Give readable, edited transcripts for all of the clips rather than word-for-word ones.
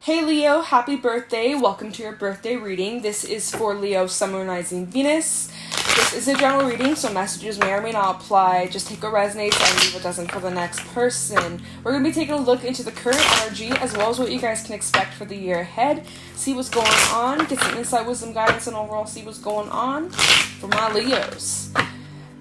Hey Leo, happy birthday. Welcome to your birthday reading. This is for Leo, Sun, Moon, Rising, Venus. This is a general reading, so messages may or may not apply. Just take what resonates and leave what doesn't for the next person. We're going to be taking a look into the current energy as well as what you guys can expect for the year ahead. See what's going on, get some insight, wisdom, guidance, and overall see what's going on for my Leos.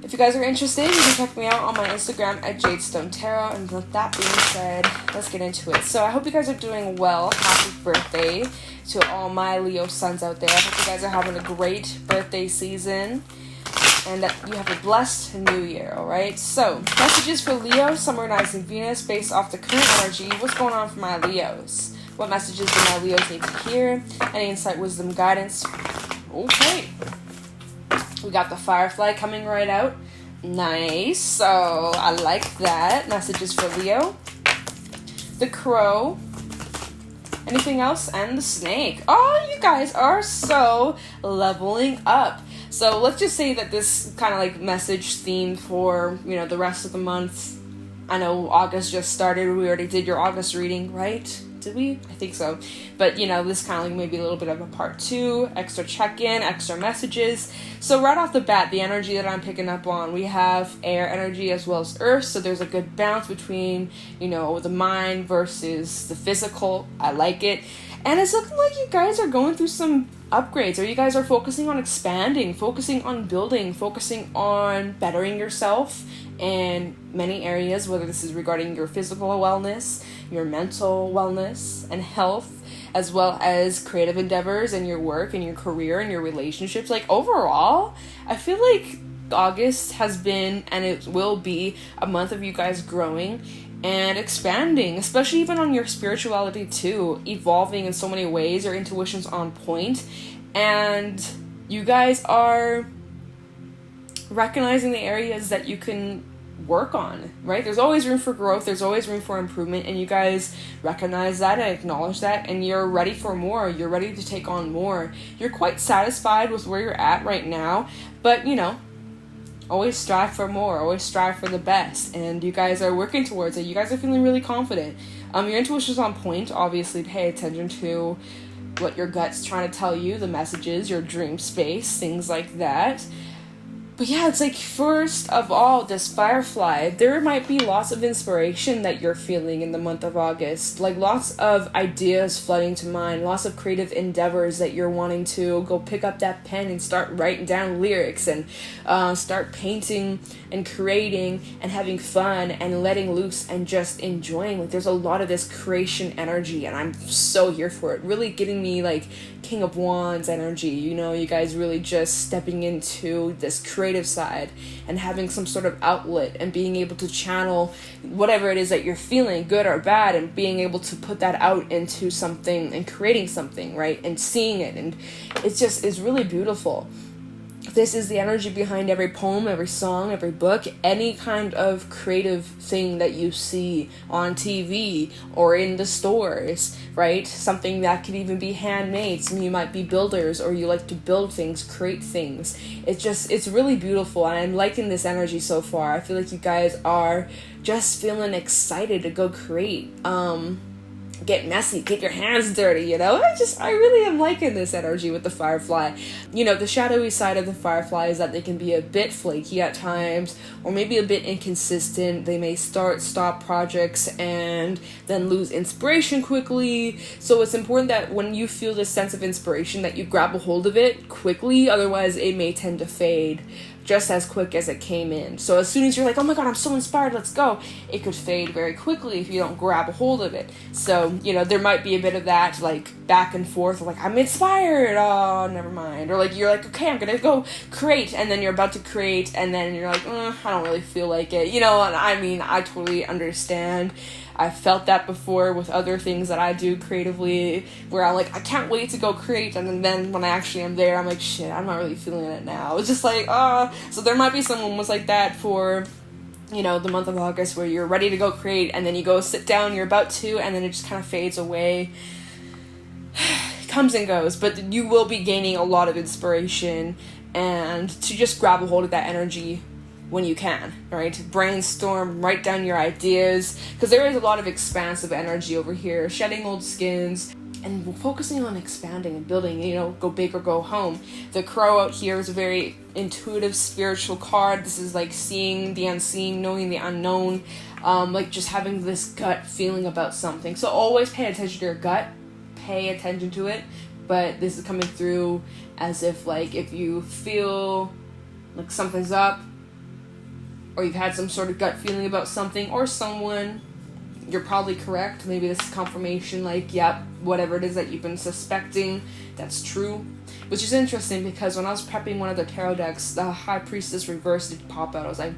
If you guys are interested, you can check me out on my Instagram at Jadestone Tarot. And with that being said, let's get into it. So I hope you guys are doing well. Happy birthday to all my Leo sons out there. I hope you guys are having a great birthday season and that you have a blessed new year, alright? So, messages for Leo, Sun, Moon, Rising, Venus based off the current energy. What's going on for my Leos? What messages do my Leos need to hear? Any insight, wisdom, guidance? Okay. We got the Firefly coming right out. Nice. So, I like that. Messages for Leo. The Crow. Anything else? And the Snake. Oh, you guys are so leveling up. So, let's just say that this kind of like message theme for, the rest of the month. I know August just started. We already did your August reading, right? Did we? I think so. But, this kind of like maybe a little bit of a part 2, extra check-in, extra messages. So right off the bat, the energy that I'm picking up on, we have air energy as well as earth. So there's a good balance between, the mind versus the physical. I like it. And it's looking like you guys are going through some upgrades, or you guys are focusing on expanding, focusing on building, focusing on bettering yourself in many areas, whether this is regarding your physical wellness, your mental wellness and health, as well as creative endeavors and your work and your career and your relationships. Like overall, I feel like August has been and it will be a month of you guys growing and expanding, especially even on your spirituality too, evolving in so many ways. Your intuition's on point and you guys are recognizing the areas that you can work on, right? There's always room for growth, there's always room for improvement, and you guys recognize that and acknowledge that, and you're ready for more. You're ready to take on more. You're quite satisfied with where you're at right now, but always strive for more, always strive for the best, and you guys are working towards it. You guys are feeling really confident. Your intuition's on point. Obviously pay attention to what your gut's trying to tell you, the messages, your dream space, things like that. But yeah, it's like, first of all, this Firefly, there might be lots of inspiration that you're feeling in the month of August. Like, lots of ideas flooding to mind, lots of creative endeavors that you're wanting to go pick up that pen and start writing down lyrics and start painting and creating and having fun and letting loose and just enjoying. Like, there's a lot of this creation energy, and I'm so here for it. Really getting me, like, King of Wands energy, you guys really just stepping into this creative side and having some sort of outlet and being able to channel whatever it is that you're feeling, good or bad, and being able to put that out into something and creating something, right? And seeing it, and it's really beautiful. This is the energy behind every poem, every song, every book, any kind of creative thing that you see on TV or in the stores, right? Something that could even be handmade. Some of you might be builders, or you like to build things, create things. It's really beautiful, and I'm liking this energy so far. I feel like you guys are just feeling excited to go create. Get messy, get your hands dirty, I really am liking this energy with the Firefly. The shadowy side of the Firefly is that they can be a bit flaky at times, or maybe a bit inconsistent. They may stop projects and then lose inspiration quickly. So it's important that when you feel this sense of inspiration that you grab a hold of it quickly, otherwise it may tend to fade just as quick as it came in. So as soon as you're like, oh my god, I'm so inspired, let's go, it could fade very quickly if you don't grab a hold of it. So, there might be a bit of that, like, back and forth, like, I'm inspired, oh, never mind. Or, like, you're like, okay, I'm gonna go create, and then you're about to create, and then you're like, I don't really feel like it. And I totally understand. I've felt that before with other things that I do creatively, where I'm like, I can't wait to go create, and then when I actually am there, I'm like, shit, I'm not really feeling it now. It's just like, so there might be some moments like that for, the month of August, where you're ready to go create, and then you go sit down, you're about to, and then it just kind of fades away. It comes and goes, but you will be gaining a lot of inspiration, and to just grab a hold of that energy when you can, right? Brainstorm, write down your ideas, because there is a lot of expansive energy over here, shedding old skins and focusing on expanding and building, go big or go home. The crow out here is a very intuitive, spiritual card. This is like seeing the unseen, knowing the unknown, like just having this gut feeling about something. So always pay attention to your gut, pay attention to it. But this is coming through as if, like, if you feel like something's up, or you've had some sort of gut feeling about something or someone, you're probably correct. Maybe this is confirmation, like, yep, whatever it is that you've been suspecting, that's true. Which is interesting, because when I was prepping one of the tarot decks, the High Priestess reverse did pop out. I was like,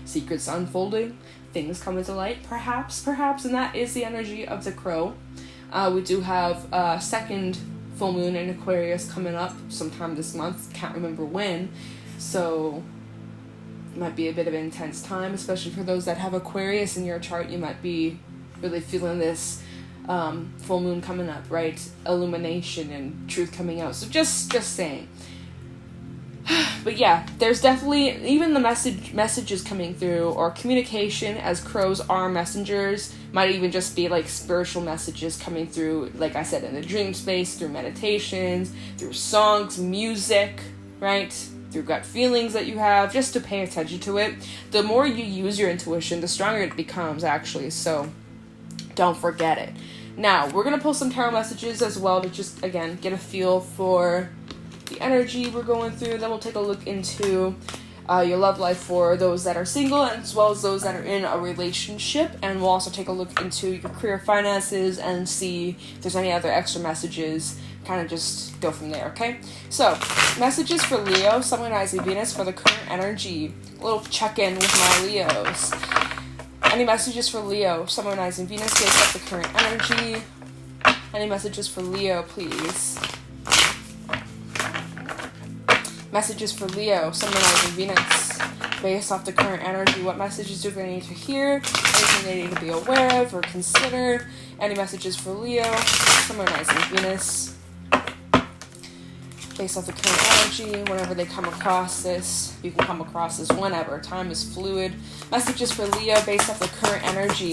secrets unfolding, things coming to light, perhaps, and that is the energy of the crow. We do have a second full moon in Aquarius coming up sometime this month, can't remember when, so it might be a bit of an intense time, especially for those that have Aquarius in your chart. You might be really feeling this full moon coming up, right? Illumination and truth coming out. So just saying. But yeah, there's definitely even the messages coming through, or communication, as crows are messengers, might even just be like spiritual messages coming through, like I said, in the dream space, through meditations, through songs, music, right? Through gut feelings that you have, just to pay attention to it. The more you use your intuition, the stronger it becomes, actually, so don't forget it. Now, we're going to pull some tarot messages as well to just, again, get a feel for the energy we're going through. Then we'll take a look into your love life for those that are single, as well as those that are in a relationship. And we'll also take a look into your career, finances, and see if there's any other extra messages. Kind of just go from there, okay? So, messages for Leo, Sun, Moon, Rising, Venus for the current energy. A little check-in with my Leos. Any messages for Leo, Sun, Moon, Rising, Venus based off the current energy? Any messages for Leo, please? Messages for Leo, Sun, Moon, Rising, Venus based off the current energy. What messages do they need to hear? Anything they need to be aware of or consider? Any messages for Leo, Sun, Moon, Rising, Venus based off the current energy? Whenever they come across this, you can come across this whenever. Time is fluid. Messages for Leo based off the current energy.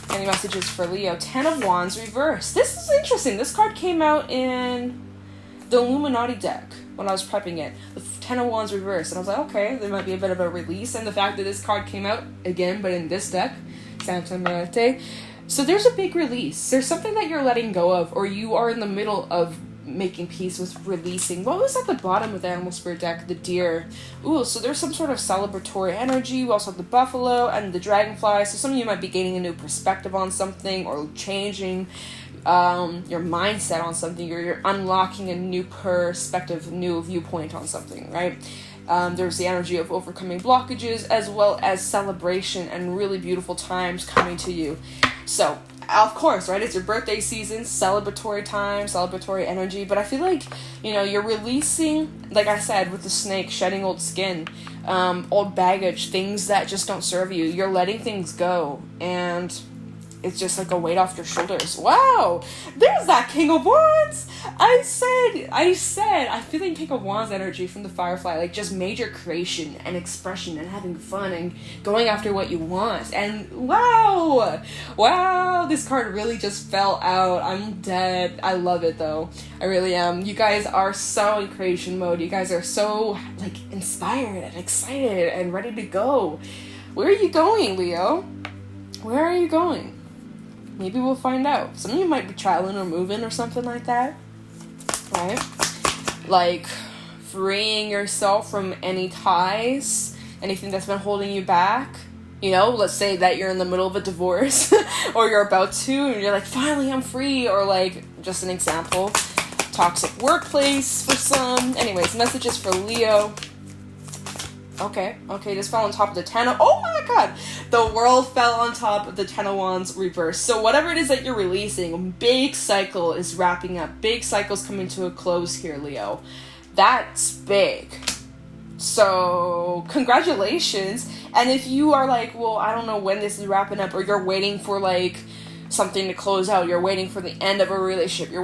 Any messages for Leo? Ten of Wands reversed. This is interesting. This card came out in the Illuminati deck when I was prepping it. The Ten of Wands reversed. And I was like, okay, there might be a bit of a release. And the fact that this card came out again, but in this deck, Santa Muerte. So there's a big release. There's something that you're letting go of, or you are in the middle of making peace with releasing. What was at the bottom of the Animal Spirit deck? The deer. Ooh, so there's some sort of celebratory energy. We also have the buffalo and the dragonfly. So some of you might be gaining a new perspective on something, or changing your mindset on something. You're unlocking a new perspective, new viewpoint on something, right? There's the energy of overcoming blockages, as well as celebration and really beautiful times coming to you. So, of course, right, it's your birthday season, celebratory time, celebratory energy, but I feel like, you're releasing, like I said, with the snake, shedding old skin, old baggage, things that just don't serve you. You're letting things go, and it's just like a weight off your shoulders. Wow, there's that King of Wands. I said, I'm feeling King of Wands energy from the Firefly, like just major creation and expression and having fun and going after what you want. And wow, this card really just fell out. I'm dead. I love it though. I really am. You guys are so in creation mode. You guys are so like inspired and excited and ready to go. Where are you going, Leo? Where are you going? Maybe we'll find out. Some of you might be traveling or moving or something like that, right? Like freeing yourself from any ties, anything that's been holding you back. Let's say that you're in the middle of a divorce or you're about to, and you're like, finally I'm free. Or like, just an example, toxic workplace for some. Anyways, messages for Leo. Okay, this fell on top of the Ten of... Oh my god! The world fell on top of the Ten of Wands reverse. So whatever it is that you're releasing, big cycle is wrapping up. Big cycle's coming to a close here, Leo. That's big. So, congratulations. And if you are like, well, I don't know when this is wrapping up, or you're waiting for like something to close out, you're waiting for the end of a relationship, you're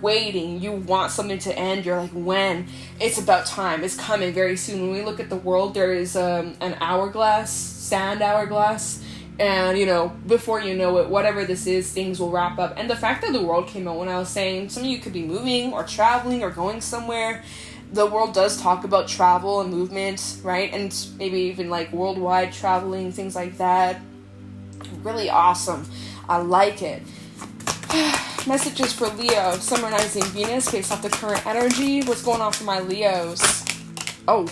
waiting, you want something to end, you're like, when? It's about time, it's coming very soon. When we look at the world, there is an hourglass, sand hourglass, And, you know, before you know it, whatever this is, things will wrap up. And the fact that the world came out when I was saying some of you could be moving or traveling or going somewhere, the world does talk about travel and movement, right? And maybe even like worldwide traveling, things like that. Really awesome. I like it. Messages for Leo, summarizing Venus based off the current energy. What's going on for my Leos? Oh.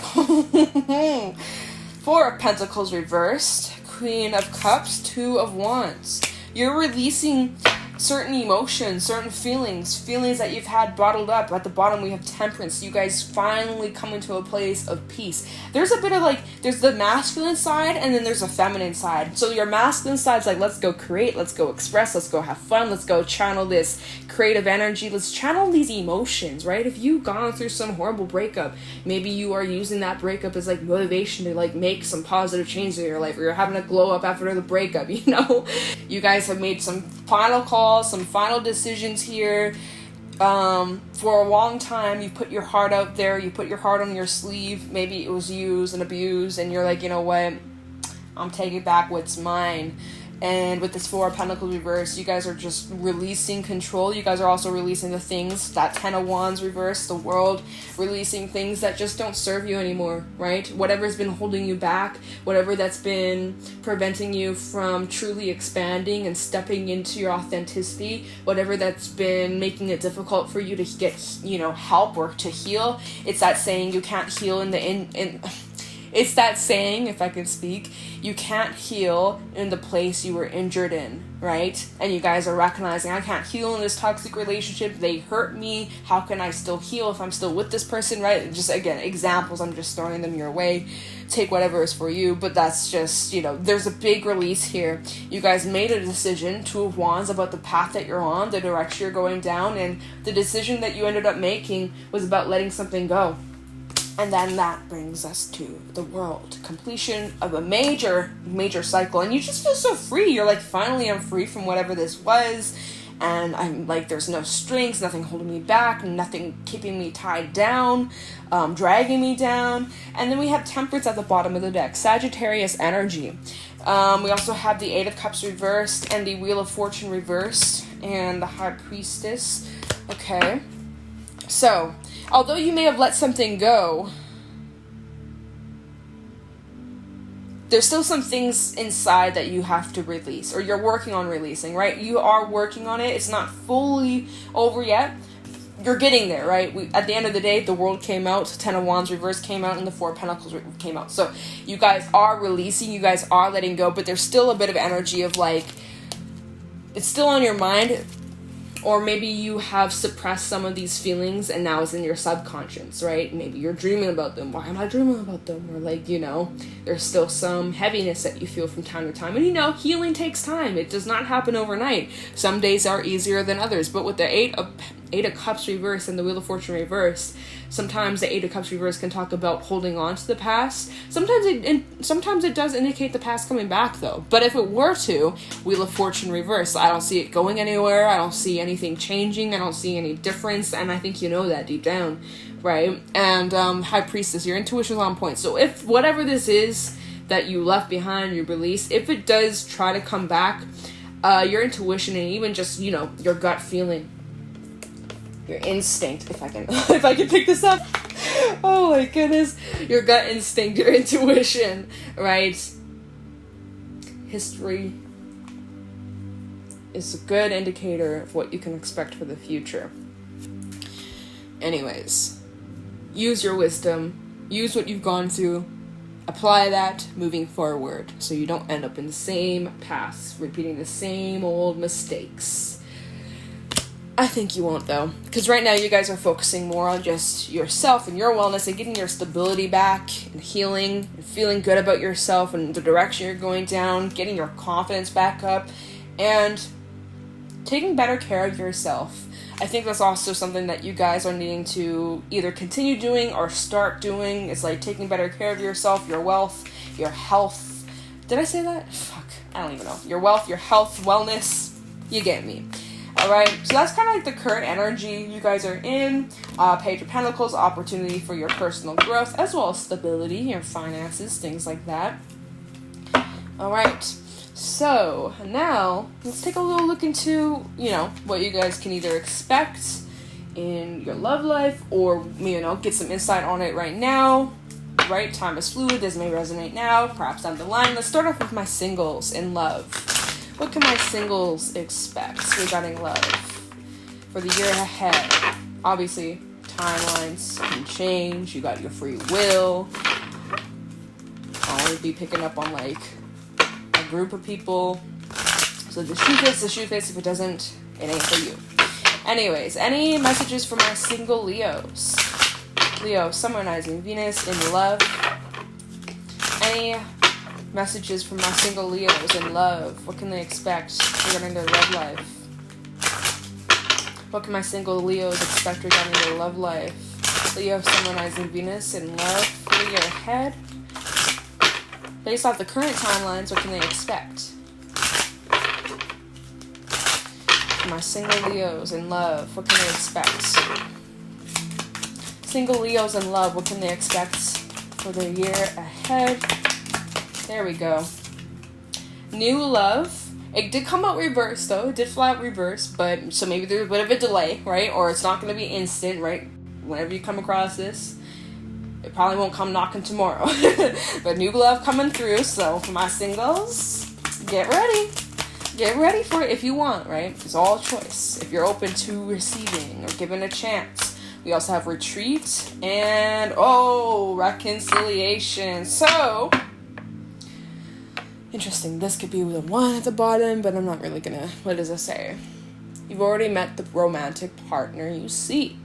Four of Pentacles reversed. Queen of Cups, Two of Wands. You're releasing certain emotions, certain feelings that you've had bottled up. At the bottom we have Temperance. You guys finally come into a place of peace. There's a bit of like, there's the masculine side and then there's a feminine side. So your masculine side's like, let's go create, let's go express, let's go have fun, let's go channel this creative energy, let's channel these emotions, right? If you've gone through some horrible breakup, maybe you are using that breakup as like motivation to like make some positive changes in your life, or you're having a glow up after the breakup, you know? You guys have made some final calls, some final decisions here. For a long time, you put your heart out there, you put your heart on your sleeve. Maybe it was used and abused, and you're like, you know what? I'm taking back what's mine. And with this Four of Pentacles reversed, you guys are just releasing control. You guys are also releasing the things, that Ten of Wands reversed, the world, releasing things that just don't serve you anymore, right? Whatever's been holding you back, whatever that's been preventing you from truly expanding and stepping into your authenticity, whatever that's been making it difficult for you to get, you know, help or to heal. It's that saying, you can't heal it's that saying, if I can speak, you can't heal in the place you were injured in, right? And you guys are recognizing, I can't heal in this toxic relationship. They hurt me. How can I still heal if I'm still with this person, right? Just, again, examples. I'm just throwing them your way. Take whatever is for you. But that's just, you know, there's a big release here. You guys made a decision, Two of Wands, about the path that you're on, the direction you're going down. And the decision that you ended up making was about letting something go. And then that brings us to the world. Completion of a major cycle. And you just feel so free. You're like, finally I'm free from whatever this was. And I'm like, there's no strings, nothing holding me back, nothing keeping me tied down, dragging me down. And then we have Temperance at the bottom of the deck. Sagittarius energy. We also have the Eight of Cups reversed and the Wheel of Fortune reversed. And the High Priestess. Okay. So, although you may have let something go, there's still some things inside that you have to release, or you're working on releasing, right? You are working on it. It's not fully over yet. You're getting there, right? At the end of the day, the world came out, Ten of Wands reverse came out, and the Four of Pentacles came out. So you guys are releasing, you guys are letting go, but there's still a bit of energy of like, it's still on your mind. Or maybe you have suppressed some of these feelings and now it's in your subconscious, right? Maybe you're dreaming about them. Why am I dreaming about them? Or like, you know, there's still some heaviness that you feel from time to time. And you know, healing takes time. It does not happen overnight. Some days are easier than others. But with the Eight of Cups reversed and the Wheel of Fortune reversed, sometimes the Eight of Cups reversed can talk about holding on to the past. Sometimes it does indicate the past coming back though. But if it were to, Wheel of Fortune reversed, I don't see it going anywhere. I don't see anything changing. I don't see any difference. And I think you know that deep down, right? And High Priestess, your intuition's on point. So if whatever this is that you left behind, you release, if it does try to come back, your intuition and even just, you know, your gut feeling, your instinct, if I can pick this up. Oh my goodness. Your gut instinct, your intuition, right? History is a good indicator of what you can expect for the future. Anyways, use your wisdom, use what you've gone through, apply that moving forward so you don't end up in the same paths, repeating the same old mistakes. I think you won't though, because right now you guys are focusing more on just yourself and your wellness and getting your stability back and healing and feeling good about yourself and the direction you're going down, getting your confidence back up and taking better care of yourself. I think that's also something that you guys are needing to either continue doing or start doing. It's like taking better care of yourself, your wealth, your health. Did I say that? Fuck, I don't even know. Your wealth, your health, wellness, you get me. Alright, so that's kind of like the current energy you guys are in. Page of Pentacles, opportunity for your personal growth, as well as stability, your finances, things like that. Alright, So, now, let's take a little look into, what you guys can either expect in your love life, or, get some insight on it right now. Right? Time is fluid. This may resonate now, perhaps down the line. Let's start off with my singles in love. What can my singles expect regarding love for the year ahead? Obviously, timelines can change. You got your free will. I'll only be picking up on, a group of people. So the shoe fits, the shoe fits. If it doesn't, it ain't for you. Anyways, any messages for my single Leos? Leo, summonizing Venus in love. Any messages from my single Leos in love? What can they expect regarding their love life? What can my single Leos expect regarding their love life? Leo, summonizing Venus in love for the year ahead. Based off the current timelines, what can they expect? My single Leos in love, what can they expect? Single Leos in love, what can they expect for the year ahead? There we go. New love. It did come out reversed, though. It did fly out reversed, but so maybe there's a bit of a delay, right? Or it's not going to be instant, right? Whenever you come across this, it probably won't come knocking tomorrow. But new love coming through, so for my singles, get ready. Get ready for it if you want, right? It's all a choice. If you're open to receiving or giving a chance. We also have retreat and, reconciliation. So, interesting. This could be the one at the bottom, but I'm not really gonna, what does it say? You've already met the romantic partner you seek.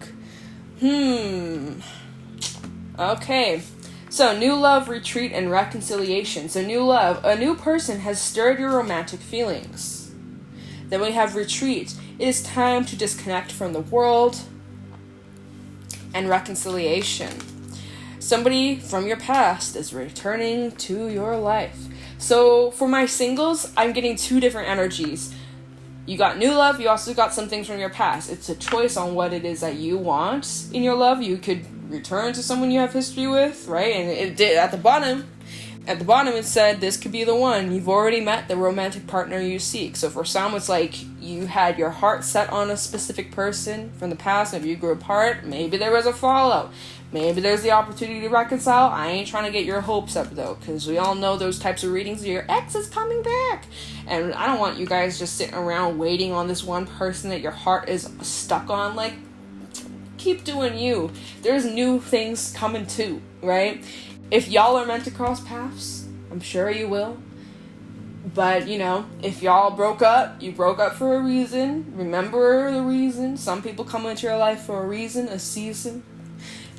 Okay. So, new love, retreat, and reconciliation. So, new love. A new person has stirred your romantic feelings. Then we have retreat. It is time to disconnect from the world. And reconciliation. Somebody from your past is returning to your life. So for my singles, I'm getting two different energies. You got new love, you also got some things from your past. It's a choice on what it is that you want in your love. You could return to someone you have history with, right? And it did at the bottom it said this could be the one. You've already met the romantic partner you seek. So for some, it's like you had your heart set on a specific person from the past. Maybe you grew apart. Maybe there was a fallout. Maybe there's the opportunity to reconcile. I ain't trying to get your hopes up, though, because we all know those types of readings. Your ex is coming back. And I don't want you guys just sitting around waiting on this one person that your heart is stuck on. Keep doing you. There's new things coming too, right? If y'all are meant to cross paths, I'm sure you will. But, if y'all broke up, you broke up for a reason. Remember the reason. Some people come into your life for a reason, a season.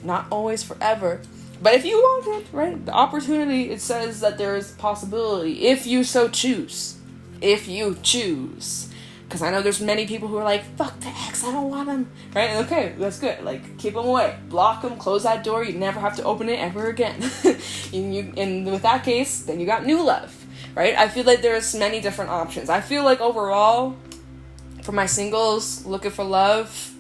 Not always forever. But if you want it, right? The opportunity, it says that there is a possibility. If you so choose. If you choose. Because I know there's many people who are like, fuck the ex, I don't want him. Right? Okay, that's good. Keep him away. Block him, close that door. You never have to open it ever again. And with that case, then you got new love. Right? I feel like there's many different options. I feel like overall, for my singles looking for love,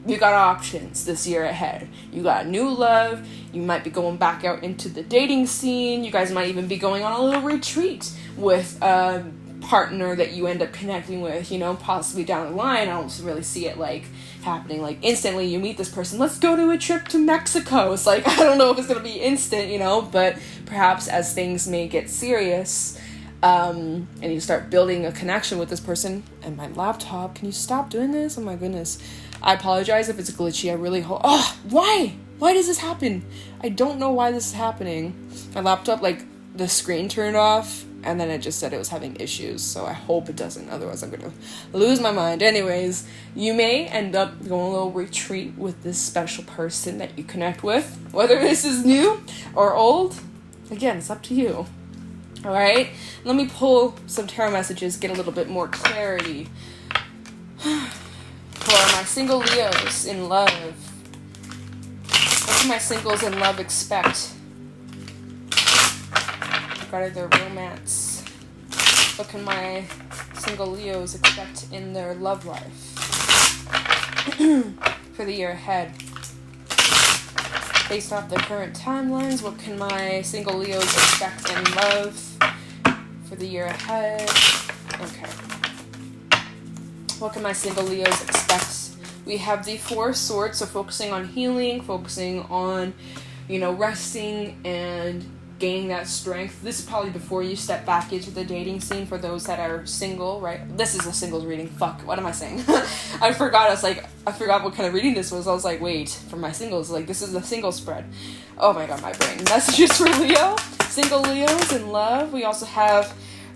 you got options this year ahead. You got new love. You might be going back out into the dating scene. You guys might even be going on a little retreat with partner that you end up connecting with, possibly down the line. I don't really see it happening instantly. You meet this person, let's go to a trip to Mexico. It's I don't know if it's gonna be instant, but perhaps as things may get serious, and you start building a connection with this person. And my laptop, can you stop doing this? Oh my goodness, I apologize if it's glitchy. I really hope. Why does this happen? I don't know why this is happening. My laptop, the screen turned off, and then it just said it was having issues, so I hope it doesn't, otherwise I'm gonna lose my mind. Anyways, you may end up going on a little retreat with this special person that you connect with, whether this is new or old. Again, it's up to you. Alright, let me pull some tarot messages, get a little bit more clarity. For my single Leos in love, what can my singles in love expect regarding their romance? What can my single Leos expect in their love life for the year ahead? Based off the current timelines, what can my single Leos expect in love for for the year ahead. Okay. What can my single Leos expect? We have the Four of Swords, so focusing on healing, focusing on, resting and gaining that strength. This is probably before you step back into the dating scene for those that are single, right? This is a singles reading. Fuck, what am I saying? I forgot what kind of reading this was. I was like, wait, for my singles, this is a single spread. Oh my god, my brain. Messages for Leo. Single Leos in love. We also have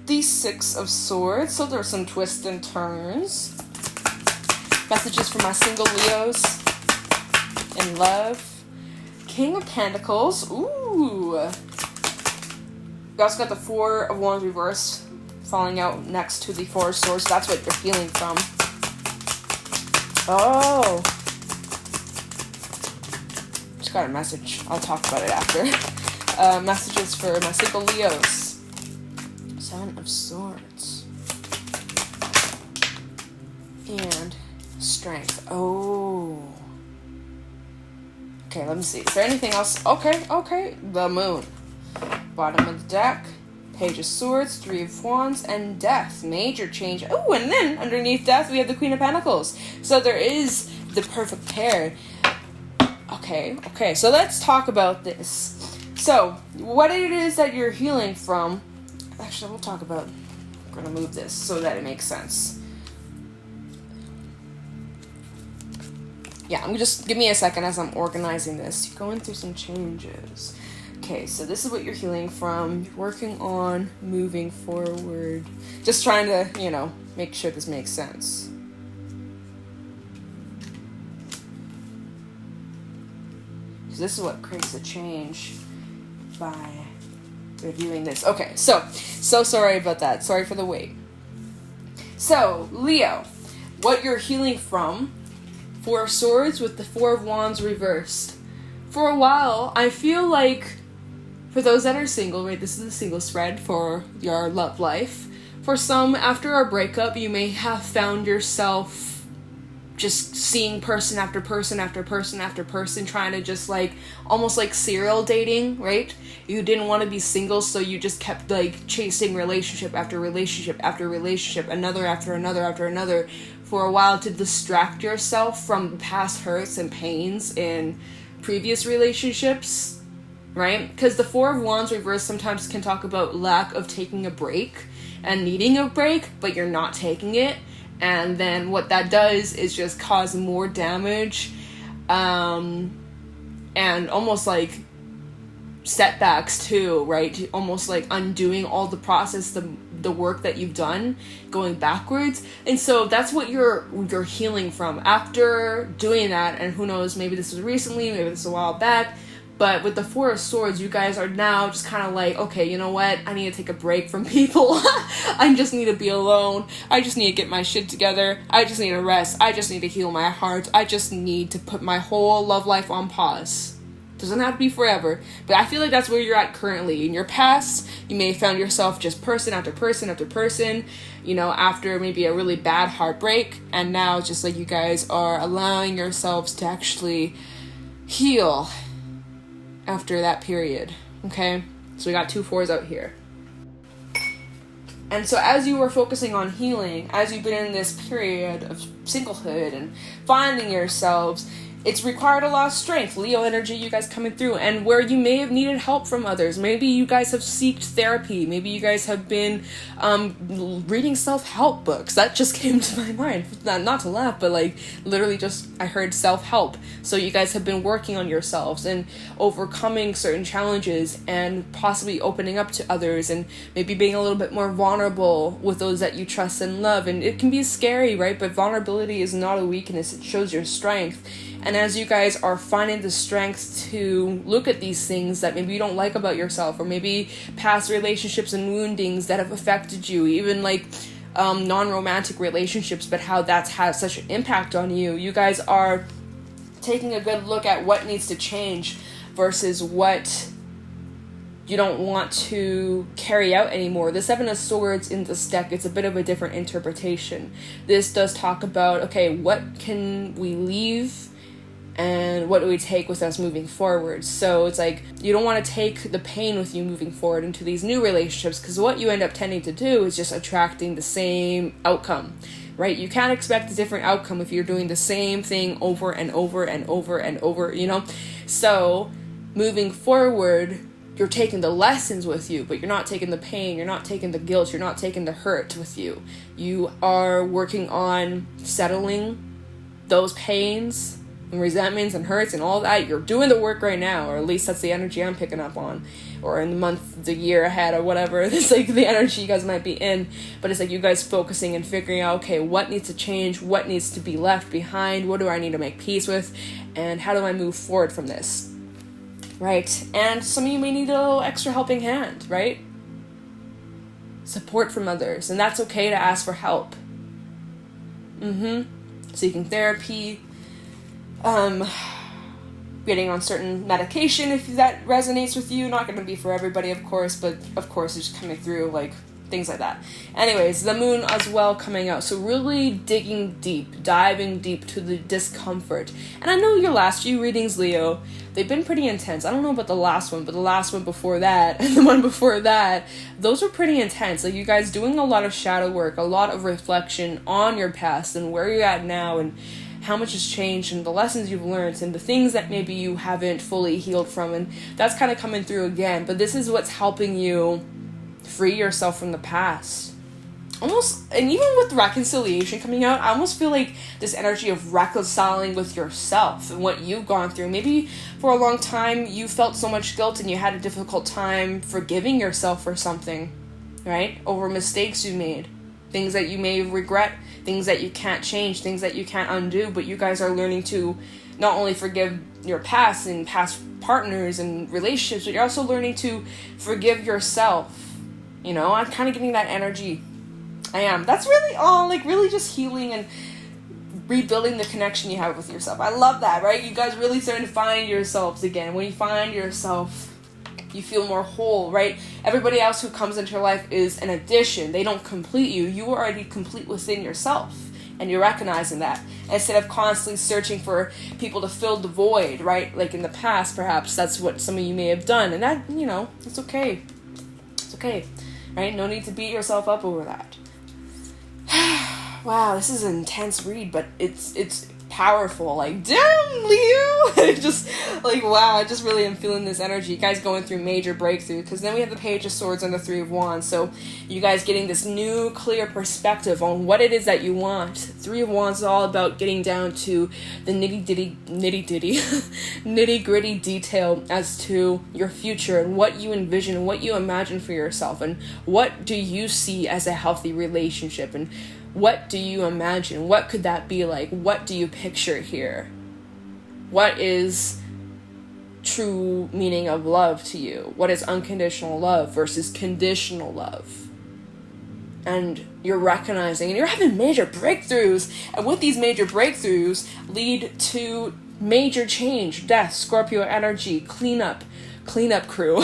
the Six of Swords, so there are some twists and turns. Messages for my single Leos in love. King of Pentacles. Ooh. We also got the Four of Wands reversed, falling out next to the Four of Swords. That's what you're healing from. Oh. Just got a message. I'll talk about it after. Messages for my single Leos. Seven of Swords. And Strength. Oh. Okay, let me see. Is there anything else? Okay. The Moon. Bottom of the deck, Page of Swords, Three of Wands, and Death. Major change. Oh, and then underneath Death, we have the Queen of Pentacles. So there is the perfect pair. Okay, so let's talk about this. So, what it is that you're healing from, actually, we'll talk about, I'm going to move this so that it makes sense. Yeah, just give me a second as I'm organizing this. You're going through some changes. Okay, so this is what you're healing from. You're working on moving forward. Just trying to, make sure this makes sense. So this is what creates the change by reviewing this. Okay, so sorry about that. Sorry for the wait. So, Leo, what you're healing from, Four of Swords with the Four of Wands reversed. For a while, I feel like, for those that are single, right, this is a single spread for your love life. For some, after a breakup, you may have found yourself just seeing person after person after person after person, trying to just almost like serial dating, right? You didn't want to be single, so you just kept chasing relationship after relationship after relationship, another after another after another, for a while to distract yourself from past hurts and pains in previous relationships. Right? Because the Four of Wands reverse sometimes can talk about lack of taking a break and needing a break, but you're not taking it. And then what that does is just cause more damage and almost setbacks too, right? Almost undoing all the process, the work that you've done, going backwards. And so that's what you're healing from. After doing that, and who knows, maybe this was recently, maybe this was a while back, but with the Four of Swords, you guys are now just kind of okay, you know what? I need to take a break from people. I just need to be alone. I just need to get my shit together. I just need to rest. I just need to heal my heart. I just need to put my whole love life on pause. Doesn't have to be forever, but I feel like that's where you're at currently. In your past, you may have found yourself just person after person after person, after maybe a really bad heartbreak, and now it's just you guys are allowing yourselves to actually heal after that period. Okay, so we got 2 4s out here. And so as you were focusing on healing, as you've been in this period of singlehood and finding yourselves, it's required a lot of strength. Leo energy, you guys coming through. And where you may have needed help from others. Maybe you guys have sought therapy. Maybe you guys have been reading self-help books. That just came to my mind. Not to laugh, but literally just I heard self-help. So you guys have been working on yourselves and overcoming certain challenges and possibly opening up to others and maybe being a little bit more vulnerable with those that you trust and love. And it can be scary, right? But vulnerability is not a weakness. It shows your strength. And as you guys are finding the strength to look at these things that maybe you don't like about yourself, or maybe past relationships and woundings that have affected you, even non-romantic relationships, but how that's had such an impact on you, you guys are taking a good look at what needs to change versus what you don't want to carry out anymore. The Seven of Swords in this deck, it's a bit of a different interpretation. This does talk about, okay, what can we leave and what do we take with us moving forward? So it's like, you don't want to take the pain with you moving forward into these new relationships, because what you end up tending to do is just attracting the same outcome, right? You can't expect a different outcome if you're doing the same thing over and over and over and over, you know? So moving forward, you're taking the lessons with you, but you're not taking the pain, you're not taking the guilt, you're not taking the hurt with you. You are working on settling those pains and resentments and hurts and all that. You're doing the work right now, or at least that's the energy I'm picking up on, or in the month, the year ahead, or whatever. It's like the energy you guys might be in, but it's like you guys focusing and figuring out, okay, what needs to change, what needs to be left behind, what do I need to make peace with, and how do I move forward from this, right? And some of you may need a little extra helping hand, right? Support from others, and that's okay to ask for help. Seeking therapy, getting on certain medication if that resonates with you. Not going to be for everybody, of course, but of course it's coming through, like things like that. Anyways, the moon as well coming out, so really digging deep, diving deep to the discomfort. And I know your last few readings, Leo, they've been pretty intense. I don't know about the last one, but the last one before that and the one before that, those were pretty intense. Like, you guys doing a lot of shadow work, a lot of reflection on your past and where you're at now, and how much has changed, and the lessons you've learned, and the things that maybe you haven't fully healed from. And that's kind of coming through again, but this is what's helping you free yourself from the past. Almost, and even with reconciliation coming out, I almost feel like this energy of reconciling with yourself and what you've gone through. Maybe for a long time you felt so much guilt and you had a difficult time forgiving yourself for something, right? Over mistakes you made, things that you may regret, things that you can't change, things that you can't undo. But you guys are learning to not only forgive your past and past partners and relationships, but you're also learning to forgive yourself. You know, I'm kind of getting that energy. I am. That's really all, like, really just healing and rebuilding the connection you have with yourself. I love that, right? You guys really starting to find yourselves again. When you find yourself, you feel more whole, right? Everybody else who comes into your life is an addition. They don't complete you. You are already complete within yourself, and you're recognizing that. Instead of constantly searching for people to fill the void, right? Like in the past, perhaps that's what some of you may have done. And that, you know, it's okay. It's okay, right? No need to beat yourself up over that. Wow, this is an intense read, but it's powerful. Like, damn, Leo! Just like, wow, I just really am feeling this energy. You guys going through major breakthrough, because then we have the Page of Swords and the Three of Wands. So you guys getting this new clear perspective on what it is that you want. Three of Wands is all about getting down to the nitty gritty detail as to your future and what you envision and what you imagine for yourself, and what do you see as a healthy relationship, and what do you imagine? What could that be like? What do you picture here? What is true meaning of love to you? What is unconditional love versus conditional love? And you're recognizing, and you're having major breakthroughs. And with these major breakthroughs lead to major change, death, Scorpio energy, cleanup crew,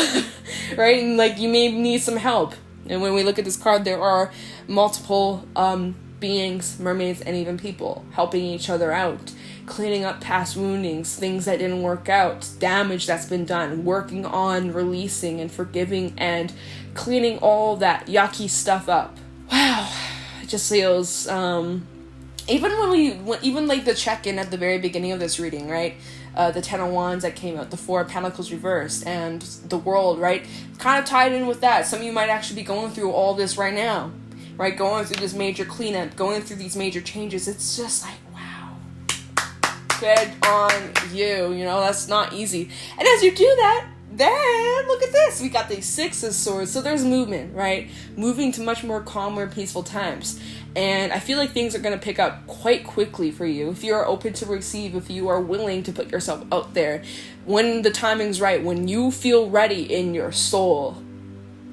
right? And like, you may need some help. And when we look at this card, there are multiple beings, mermaids, and even people helping each other out, cleaning up past woundings, things that didn't work out, damage that's been done, working on releasing and forgiving and cleaning all that yucky stuff up. Wow, it just feels, even like the check-in at the very beginning of this reading, right? The Ten of Wands that came out, the Four of Pentacles reversed, and the World, right? Kind of tied in with that. Some of you might actually be going through all this right now, right? Going through this major cleanup, going through these major changes. It's just like, wow. Good on you. You know, that's not easy. And as you do that, then look at this. We got the Six of Swords. So there's movement, right? Moving to much more calmer, peaceful times. And I feel like things are going to pick up quite quickly for you if you're open to receive, if you are willing to put yourself out there. When the timing's right, when you feel ready in your soul,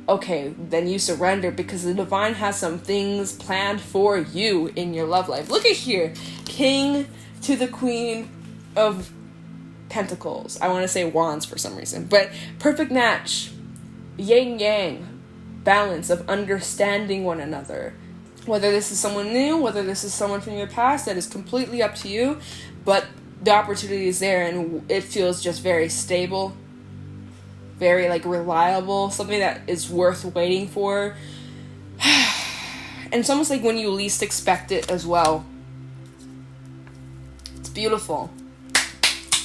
okay, then you surrender, because the divine has some things planned for you in your love life. Look at here. King to the Queen of Pentacles. I want to say Wands for some reason, but perfect match. Yin yang. Balance of understanding one another. Whether this is someone new, whether this is someone from your past, that is completely up to you. But the opportunity is there, and it feels just very stable, very like reliable, something that is worth waiting for. And it's almost like when you least expect it as well. It's beautiful.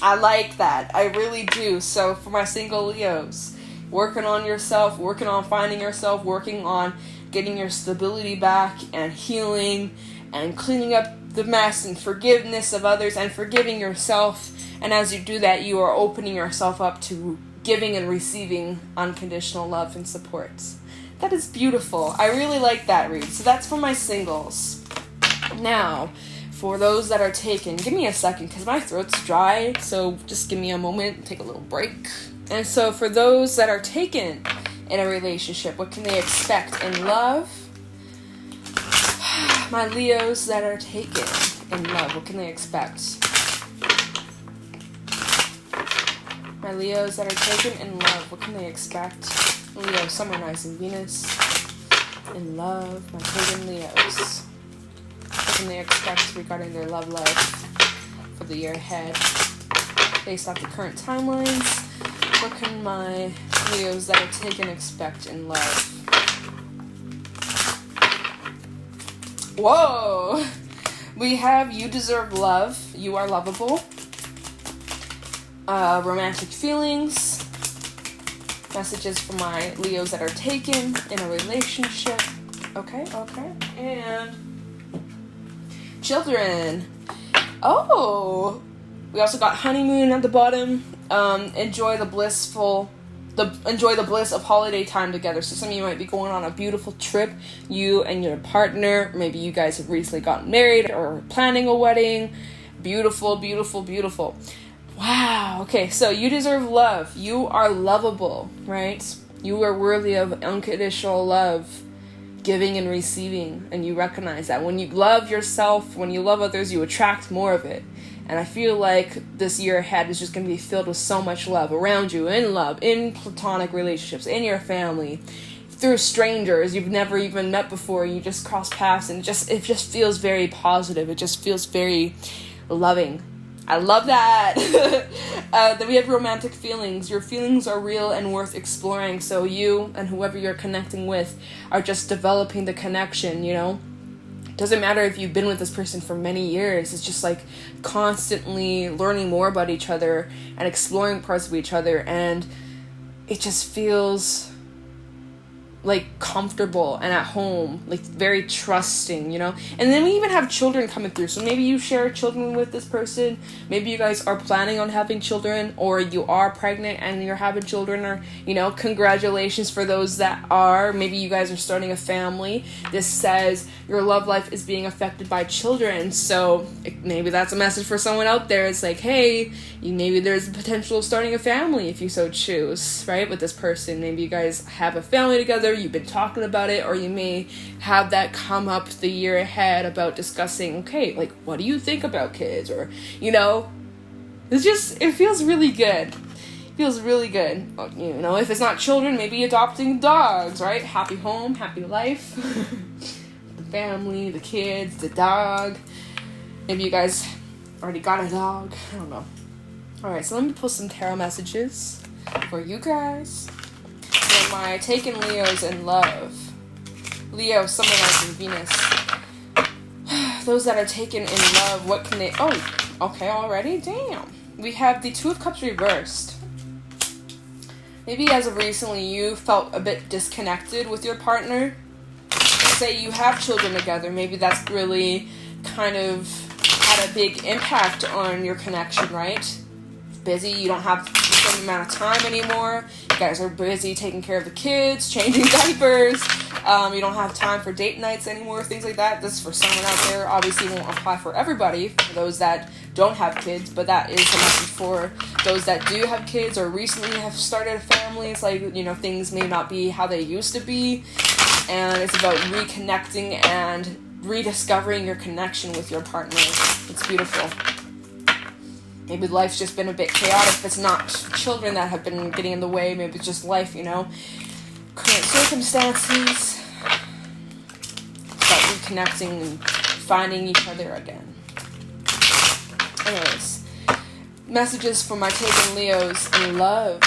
I like that. I really do. So for my single Leos, working on yourself, working on finding yourself, working on getting your stability back and healing and cleaning up the mess and forgiveness of others and forgiving yourself. And as you do that, you are opening yourself up to giving and receiving unconditional love and support. That is beautiful. I really like that read. So that's for my singles. Now, for those that are taken, give me a second because my throat's dry. So just give me a moment, take a little break. And so for those that are taken in a relationship, what can they expect in love? My Leos that are taken in love, what can they expect? My Leos that are taken in love, what can they expect? Leo, Sun, Rising, Venus. In love, my pagan Leos. What can they expect regarding their love life for the year ahead? Based off the current timelines, what can my Leos that are taken expect in love? Whoa! We have you deserve love. You are lovable. Romantic feelings. Messages for my Leos that are taken in a relationship. Okay. And children. Oh! We also got honeymoon at the bottom. Enjoy the bliss of holiday time together. So some of you might be going on a beautiful trip, you and your partner. Maybe you guys have recently gotten married or planning a wedding. Beautiful, beautiful, beautiful. Wow. Okay, so you deserve love. You are lovable, right? You are worthy of unconditional love, giving and receiving, and you recognize that. When you love yourself, when you love others, you attract more of it. And I feel like this year ahead is just going to be filled with so much love around you, in platonic relationships, in your family, through strangers you've never even met before. You just cross paths, and it just feels very positive. It just feels very loving. I love that. Then we have romantic feelings. Your feelings are real and worth exploring. So you and whoever you're connecting with are just developing the connection, you know? Doesn't matter if you've been with this person for many years. It's just like constantly learning more about each other and exploring parts of each other. And it just feels like comfortable and at home, like very trusting, you know? And then we even have children coming through. So maybe you share children with this person. Maybe you guys are planning on having children, or you are pregnant and you're having children, or, you know, congratulations for those that are. Maybe you guys are starting a family. This says your love life is being affected by children. So maybe that's a message for someone out there. It's like, hey, maybe there's the potential of starting a family if you so choose, right? With this person, maybe you guys have a family together. You've been talking about it, or you may have that come up the year ahead about discussing, okay, like, what do you think about kids? Or, you know, it feels really good. It feels really good. You know, if it's not children, maybe adopting dogs, right? Happy home, happy life. The family, the kids, the dog. Maybe you guys already got a dog. I don't know. Alright, so let me pull some tarot messages for you guys. For my taken Leos in love. Leo, Sun, Rising, Venus. Those that are taken in love, what can they... Oh, okay, already? Damn. We have the Two of Cups reversed. Maybe as of recently, you felt a bit disconnected with your partner. Say you have children together. Maybe that's really kind of had a big impact on your connection, right? Busy, you don't have the same amount of time anymore. You guys are busy taking care of the kids, changing diapers. You don't have time for date nights anymore, things like that. This is for someone out there. Obviously, won't apply for everybody, for those that don't have kids, but that is a message for those that do have kids or recently have started families. Like, you know, things may not be how they used to be, and it's about reconnecting and rediscovering your connection with your partner. It's beautiful. Maybe life's just been a bit chaotic. If it's not children that have been getting in the way, maybe it's just life, you know. Current circumstances. About reconnecting and finding each other again. Anyways, Messages for my taken Leos in love.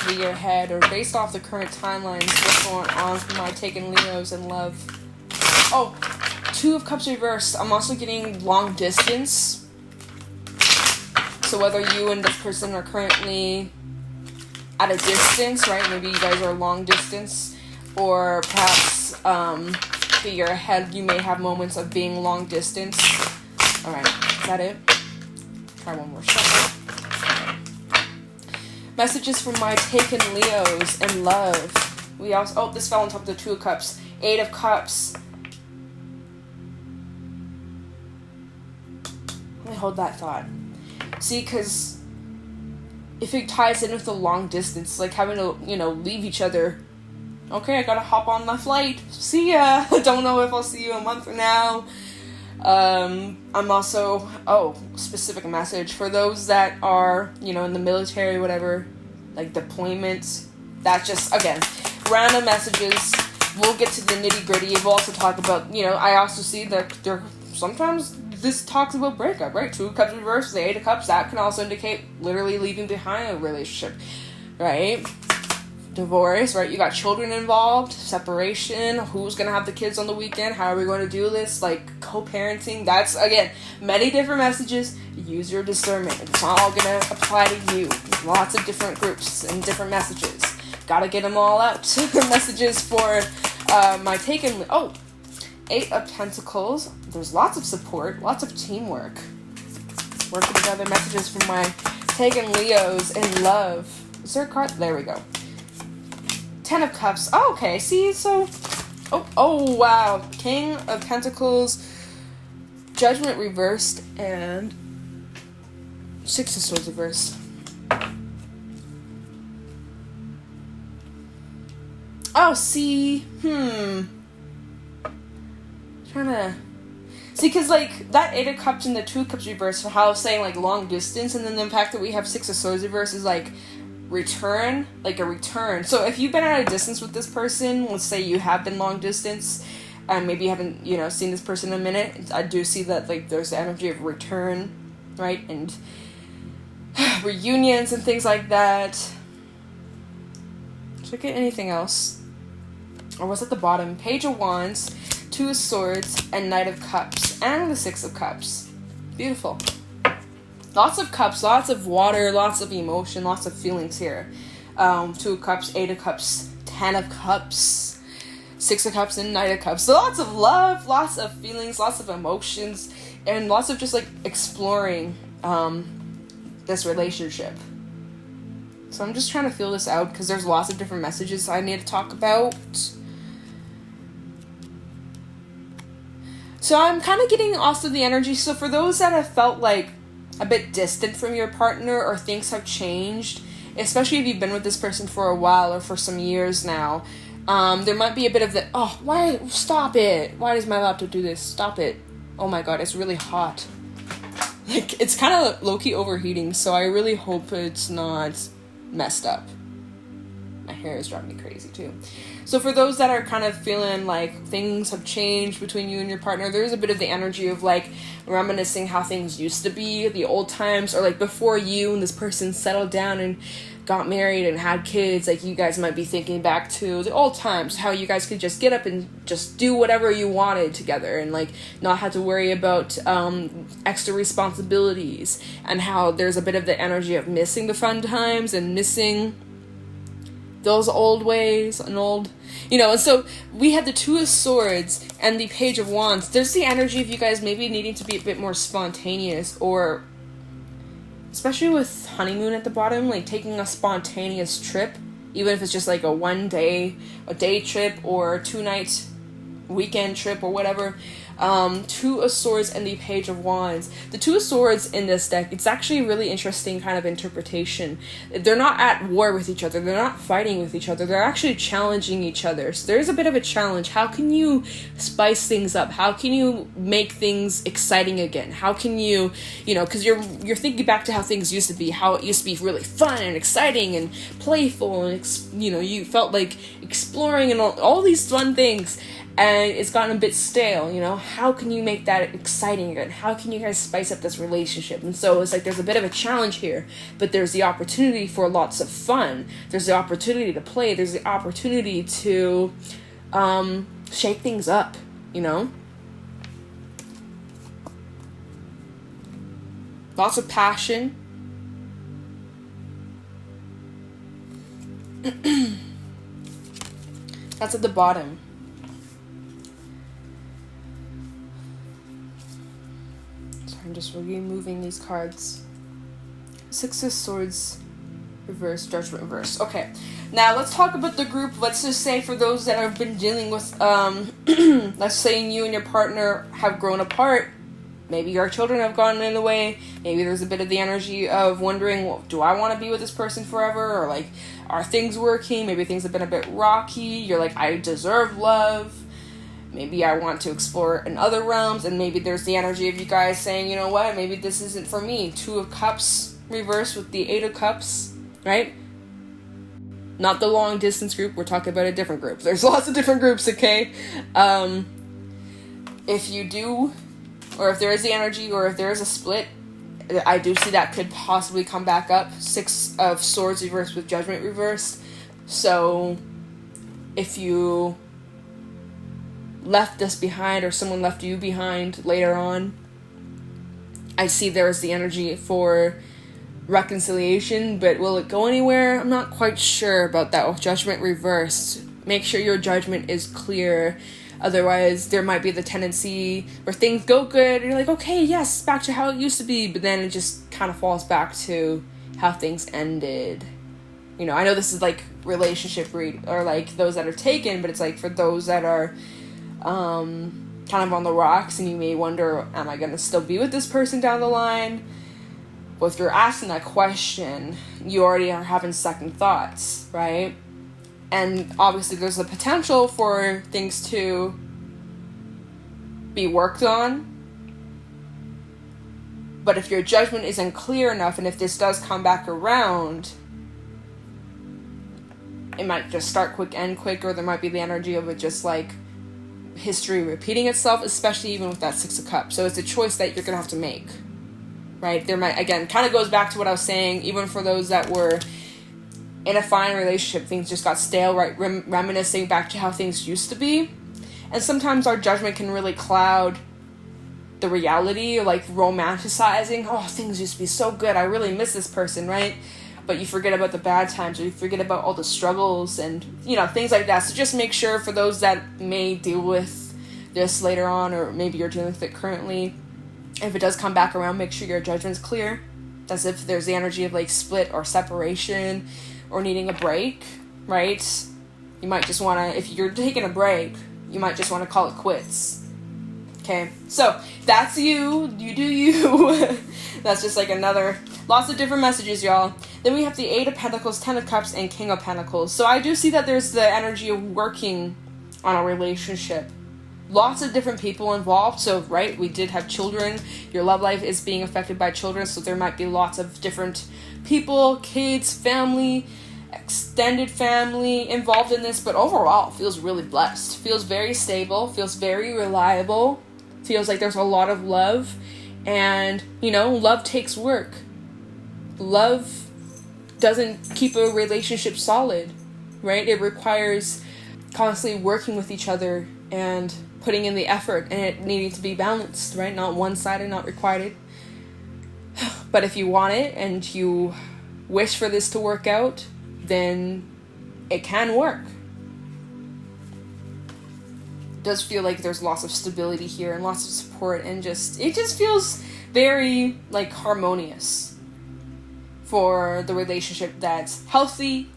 The year ahead, or based off the current timelines, what's going on for my taken Leos in love. Oh, Two of Cups reversed. I'm also getting long distance. So whether you and this person are currently at a distance, right? Maybe you guys are long distance, or perhaps the year ahead you may have moments of being long distance. All right, is that it? Try one more shuffle. Messages from my taken Leos in love. We also, oh, this fell on top of the Two of Cups. Eight of Cups. Let me hold that thought. See, because if it ties in with the long distance, like having to, leave each other. Okay, I gotta hop on my flight. See ya. Don't know if I'll see you a month from now. I'm also, specific message for those that are, in the military, whatever, like deployments. That's just, again, random messages. We'll get to the nitty gritty. We'll also talk about, I also see that there sometimes this talks about breakup, right? Two of Cups reversed, the Eight of Cups, that can also indicate literally leaving behind a relationship, right? Divorce, right? You got children involved, separation, who's going to have the kids on the weekend, how are we going to do this, like co-parenting. That's, again, many different messages. Use your discernment. It's not all going to apply to you. Lots of different groups and different messages. Got to get them all out. Messages for my taken... Oh, Eight of Pentacles. There's lots of support, lots of teamwork. Working together. Messages from my taken Leos in love. Is there a card? There we go. Ten of Cups. Oh, okay. See, so... Oh, wow. King of Pentacles. Judgment reversed. And... Six of Swords reversed. Oh, see. Trying to... See, because, like, that Eight of Cups and the Two of Cups reversed, for how I was saying, like, long distance, and then the fact that we have Six of Swords reversed is, like... return, like a return. So if you've been at a distance with this person, let's say you have been long distance, and maybe you haven't, seen this person in a minute, I do see that, like, there's the energy of return, right, and reunions and things like that. Should I get anything else? Or was at the bottom? Page of Wands, Two of Swords, and Knight of Cups, and the Six of Cups. Beautiful. Lots of cups, lots of water, lots of emotion, lots of feelings here. Two of Cups, Eight of Cups, Ten of Cups, Six of Cups, and Knight of Cups. So lots of love, lots of feelings, lots of emotions, and lots of just like exploring this relationship. So I'm just trying to feel this out because there's lots of different messages I need to talk about. So I'm kind of getting also the energy. So for those that have felt like a bit distant from your partner or things have changed, especially if you've been with this person for a while or for some years now, there might be a bit of the, why, stop it, why does my laptop do this, stop it, oh my god, it's really hot, like, it's kind of low-key overheating, so I really hope it's not messed up. My hair is driving me crazy too. So for those that are kind of feeling like things have changed between you and your partner, there's a bit of the energy of like reminiscing how things used to be, the old times, or like before you and this person settled down and got married and had kids. Like you guys might be thinking back to the old times, how you guys could just get up and just do whatever you wanted together and like not have to worry about extra responsibilities, and how there's a bit of the energy of missing the fun times and missing those old ways and old, and so we had the Two of Swords and the Page of Wands. There's the energy of you guys maybe needing to be a bit more spontaneous, or especially with honeymoon at the bottom, like taking a spontaneous trip, even if it's just like a day trip or 2-night weekend trip or whatever. Two of Swords and the Page of Wands. The Two of Swords in this deck, it's actually a really interesting kind of interpretation. They're not at war with each other. They're not fighting with each other. They're actually challenging each other. So there's a bit of a challenge. How can you spice things up? How can you make things exciting again? How can you, because you're thinking back to how things used to be, how it used to be really fun and exciting and playful, and you felt like exploring and all these fun things. and it's gotten a bit stale, you know? How can you make that exciting again? How can you guys spice up this relationship? And so it's like there's a bit of a challenge here, but there's the opportunity for lots of fun. There's the opportunity to play. There's the opportunity to shake things up, you know? Lots of passion. That's at the bottom. I'm just removing these cards. Six of Swords reverse, Judgment reverse. Okay, now let's talk about the group. Let's just say for those that have been dealing with, let's say you and your partner have grown apart. Maybe your children have gotten in the way. Maybe there's a bit of the energy of wondering, well, do I want to be with this person forever? Or like, are things working? Maybe things have been a bit rocky. You're like, I deserve love. Maybe I want to explore in other realms, and maybe there's the energy of you guys saying, you know what, maybe this isn't for me. 2 of Cups reversed with the 8 of Cups, right? Not the long distance group, we're talking about a different group. There's lots of different groups, okay? If you do, or if there is the energy, or if there is a split, I do see that could possibly come back up. 6 of Swords reversed with Judgment reversed. So, if you left this behind, or someone left you behind later on, I see there is the energy for reconciliation, but will it go anywhere? I'm not quite sure about that. With Judgment reversed, make sure your judgment is clear. Otherwise, there might be the tendency where things go good, and you're like, okay, yes, back to how it used to be, but then it just kind of falls back to how things ended. You know, I know this is like relationship read, or like those that are taken, but it's like for those that are kind of on the rocks, and you may wonder, am I going to still be with this person down the line? Well, if you're asking that question, you already are having second thoughts, right? And obviously there's the potential for things to be worked on. But if your judgment isn't clear enough, and if this does come back around, it might just start quick, end quick, or there might be the energy of it just like history repeating itself, especially even with that 6 of Cups. So it's a choice that you're going to have to make, right? There might, again, kind of goes back to what I was saying, even for those that were in a fine relationship, things just got stale, right? Reminiscing back to how things used to be. And sometimes our judgment can really cloud the reality, like romanticizing, oh, things used to be so good, I really miss this person, right? But you forget about the bad times, or you forget about all the struggles and, you know, things like that. So just make sure for those that may deal with this later on, or maybe you're dealing with it currently, if it does come back around, make sure your judgment's clear. As if there's the energy of like split or separation or needing a break, right? You might just want to, if you're taking a break, you might just want to call it quits. Okay, so that's you do you. That's just like another, lots of different messages, y'all. Then we have the 8 of Pentacles, 10 of Cups, and King of Pentacles. So I do see that there's the energy of working on a relationship. Lots of different people involved. So, right, we did have children. Your love life is being affected by children. So there might be lots of different people, kids, family, extended family involved in this. But overall, feels really blessed. Feels very stable. Feels very reliable. Feels like there's a lot of love. And, you know, love takes work. Love doesn't keep a relationship solid, right? It requires constantly working with each other and putting in the effort, and it needing to be balanced, right? Not one-sided, not requited. But if you want it and you wish for this to work out, then it can work. It does feel like there's lots of stability here and lots of support, and it just feels very like harmonious for the relationship that's healthy,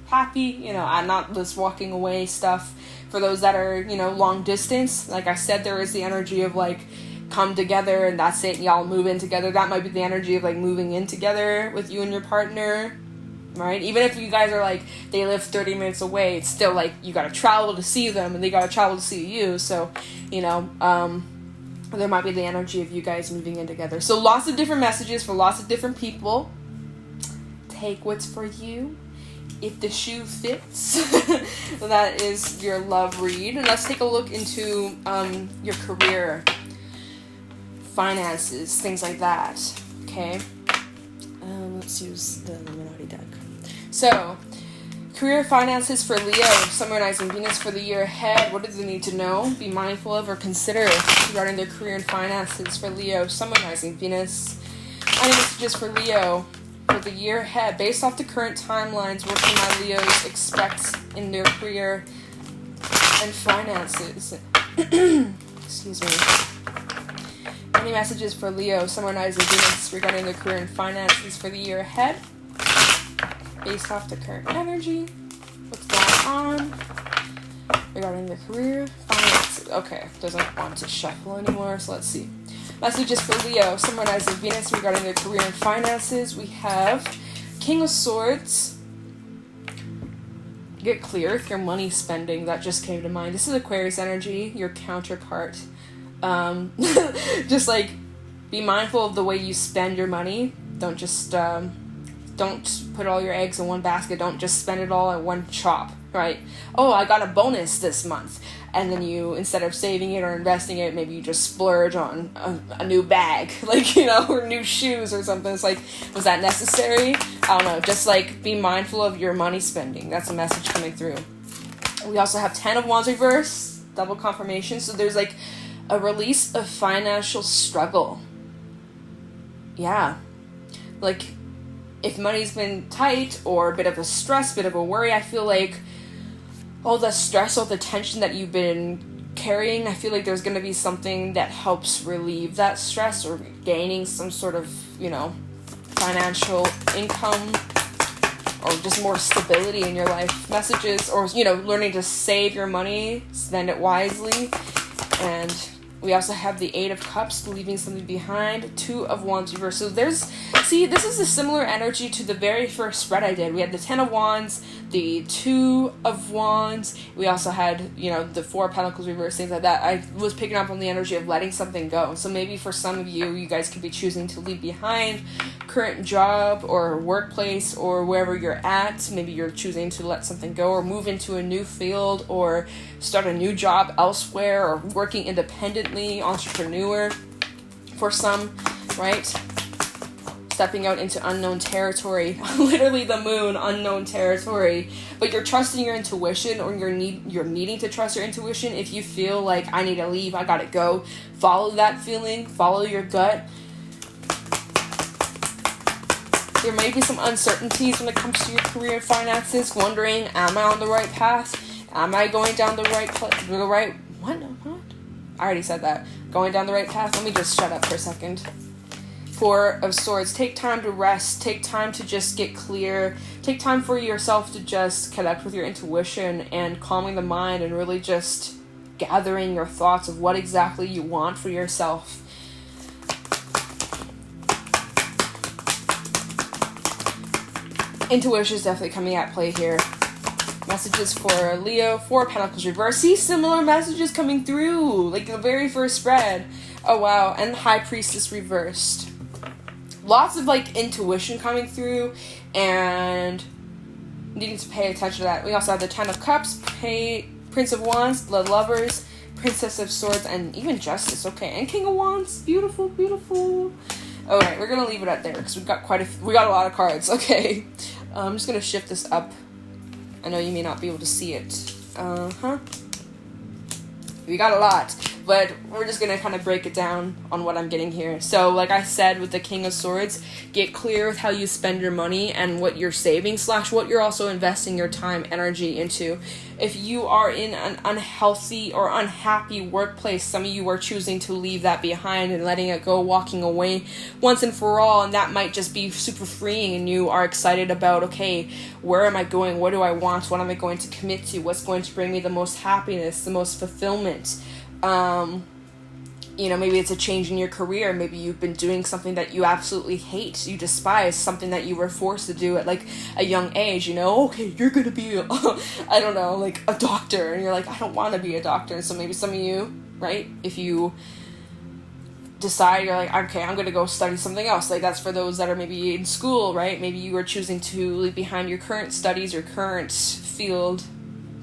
happy, you know, and not this walking away stuff. For those that are, you know, long distance, like I said, there is the energy of like come together and that's it, y'all move in together. That might be the energy of like moving in together with you and your partner, right? Even if you guys are like, they live 30 minutes away, it's still like you gotta travel to see them and they gotta travel to see you. So, you know, there might be the energy of you guys moving in together. So lots of different messages for lots of different people. Take what's for you if the shoe fits. That is your love read. And let's take a look into your career, finances, things like that. Okay. Let's use the Illuminati deck. So, career finances for Leo, Sun, Moon, Rising, Venus for the year ahead. What do they need to know, be mindful of, or consider regarding their career and finances for Leo, Sun, Moon, Rising, Venus? Any messages for Leo for the year ahead, based off the current timelines, what can my Leos expect in their career and finances? Excuse me. Any messages for Leo, Sun, Moon, Rising, Venus regarding their career and finances for the year ahead, based off the current energy? What's going on regarding their career, finances? Okay, doesn't want to shuffle anymore, so let's see. Messages for Leo, Sun, Moon, Rising, Venus regarding their career and finances. We have King of Swords. Get clear with your money spending. That just came to mind. This is Aquarius energy, your counterpart. Just like, be mindful of the way you spend your money. Don't just, don't put all your eggs in one basket. Don't just spend it all at one chop, right? Oh, I got a bonus this month. And then you, instead of saving it or investing it, maybe you just splurge on a new bag, like, you know, or new shoes or something. It's like, was that necessary? I don't know. Just like, be mindful of your money spending. That's a message coming through. We also have 10 of Wands reverse, double confirmation. So there's like a release of financial struggle. Yeah. Like, if money's been tight or a bit of a stress, bit of a worry, I feel like all the stress, all the tension that you've been carrying, I feel like there's going to be something that helps relieve that stress, or gaining some sort of, you know, financial income, or just more stability in your life. Messages, or, you know, learning to save your money, spend it wisely. And we also have the 8 of Cups, leaving something behind, 2 of Wands reverse. So there's, see, this is a similar energy to the very first spread I did. We had the 10 of Wands, the 2 of Wands. We also had, you know, the 4 of Pentacles reverse, things like that. I was picking up on the energy of letting something go. So maybe for some of you, you guys could be choosing to leave behind current job or workplace or wherever you're at. Maybe you're choosing to let something go, or move into a new field, or start a new job elsewhere, or working independently, entrepreneur for some, right? Stepping out into unknown territory, literally the moon, unknown territory. But you're trusting your intuition, or you're needing to trust your intuition. If you feel like, I need to leave, I gotta go, follow that feeling, follow your gut. There may be some uncertainties when it comes to your career and finances, wondering, am I on the right path? Am I going down the right what? I already said that. Going down the right path? Let me just shut up for a second. 4 of Swords. Take time to rest. Take time to just get clear. Take time for yourself to just connect with your intuition and calming the mind, and really just gathering your thoughts of what exactly you want for yourself. Intuition is definitely coming at play here. Messages for Leo, 4 of Pentacles reverse. See, similar messages coming through, like the very first spread. Oh wow, and High Priestess reversed. Lots of like intuition coming through, and needing to pay attention to that. We also have the 10 of Cups, Prince of Wands, the Lovers, Princess of Swords, and even Justice. Okay, and King of Wands. Beautiful, beautiful. Alright, we're gonna leave it at there because we got a lot of cards. Okay, I'm just gonna shift this up. I know you may not be able to see it. We got a lot, but we're just gonna kind of break it down on what I'm getting here. So, like I said, with the King of Swords, get clear with how you spend your money and what you're saving / what you're also investing your time, energy into. If you are in an unhealthy or unhappy workplace, some of you are choosing to leave that behind and letting it go, walking away once and for all, and that might just be super freeing, and you are excited about, okay, where am I going? What do I want? What am I going to commit to? What's going to bring me the most happiness, the most fulfillment? You know, maybe it's a change in your career. Maybe you've been doing something that you absolutely hate, you despise, something that you were forced to do at like a young age, you know, okay, you're gonna be I don't know, like a doctor, and you're like, I don't want to be a doctor. And so maybe some of you, right, if you decide, you're like, okay, I'm going to go study something else. Like, that's for those that are maybe in school, right? Maybe you are choosing to leave behind your current studies, your current field,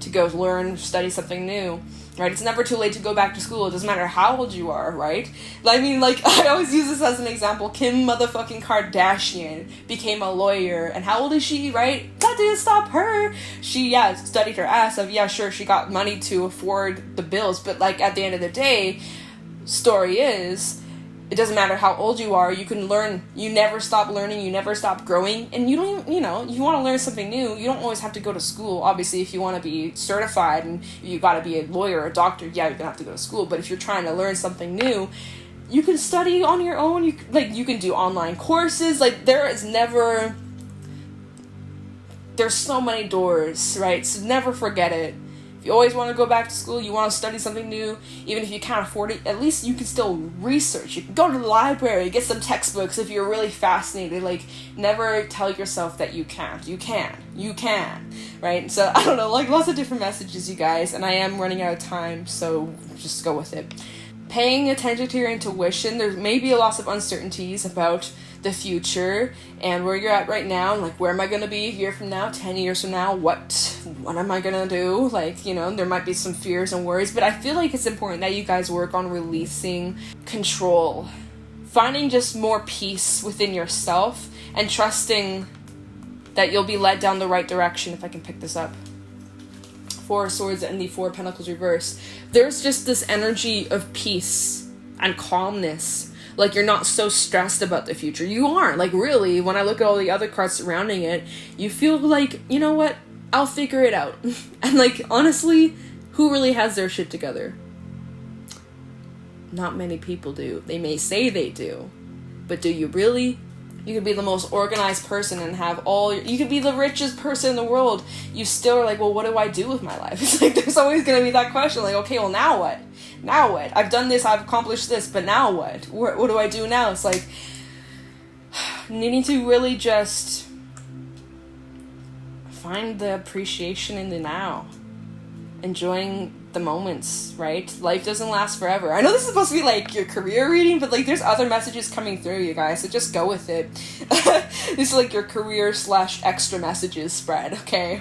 to go study something new, right? It's never too late to go back to school. It doesn't matter how old you are, right? I mean, like, I always use this as an example. Kim motherfucking Kardashian became a lawyer, and how old is she, right? That didn't stop her. She, studied her ass off. Yeah, sure, she got money to afford the bills, but, like, at the end of the day, story is, it doesn't matter how old you are, you can learn. You never stop learning, you never stop growing, and you don't, you want to learn something new, you don't always have to go to school. Obviously, if you want to be certified and you got to be a lawyer or a doctor, yeah, you're going to have to go to school, but if you're trying to learn something new, you can study on your own, you can do online courses, like, there's so many doors, right? So never forget it. If you always want to go back to school, you want to study something new, even if you can't afford it, at least you can still research. You can go to the library, get some textbooks if you're really fascinated. Like, never tell yourself that you can't. You can, right? So, I don't know, like, lots of different messages, you guys, and I am running out of time, so just go with it. Paying attention to your intuition, there may be a lot of uncertainties about the future and where you're at right now, and like, where am I going to be a year from now, 10 years from now, what am I going to do, like, there might be some fears and worries, but I feel like it's important that you guys work on releasing control, finding just more peace within yourself, and trusting that you'll be led down the right direction. If I can pick this up, 4 of Swords and the 4 of Pentacles reverse, there's just this energy of peace and calmness. Like, you're not so stressed about the future. You aren't. Like, really, when I look at all the other cards surrounding it, you feel like, you know what? I'll figure it out. And, like, honestly, who really has their shit together? Not many people do. They may say they do. But do you really? You could be the most organized person and have you could be the richest person in the world. You still are like, well, what do I do with my life? It's like, there's always going to be that question. Like, okay, well, now what? Now what? I've done this, I've accomplished this, but now what? What do I do now? It's like, needing to really just find the appreciation in the now. Enjoying the moments, right? Life doesn't last forever. I know this is supposed to be like your career reading, but like, there's other messages coming through, you guys, so just go with it. This is like your career / extra messages spread, okay?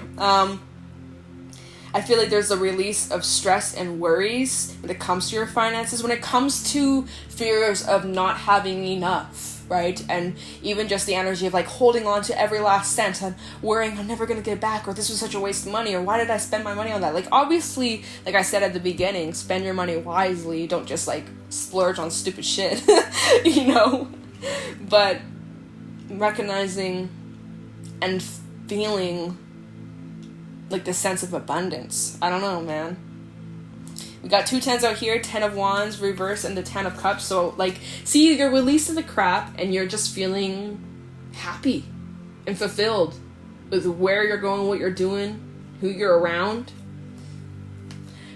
I feel like there's a release of stress and worries when it comes to your finances, when it comes to fears of not having enough, right? And even just the energy of like holding on to every last cent and worrying I'm never going to get back, or this was such a waste of money, or why did I spend my money on that? Like, obviously, like I said at the beginning, spend your money wisely. Don't just like splurge on stupid shit, but recognizing and feeling like the sense of abundance. I don't know, man. We got 2 10s out here, 10 of Wands reverse and the 10 of Cups. So like, see, you're releasing the crap and you're just feeling happy and fulfilled with where you're going, what you're doing, who you're around.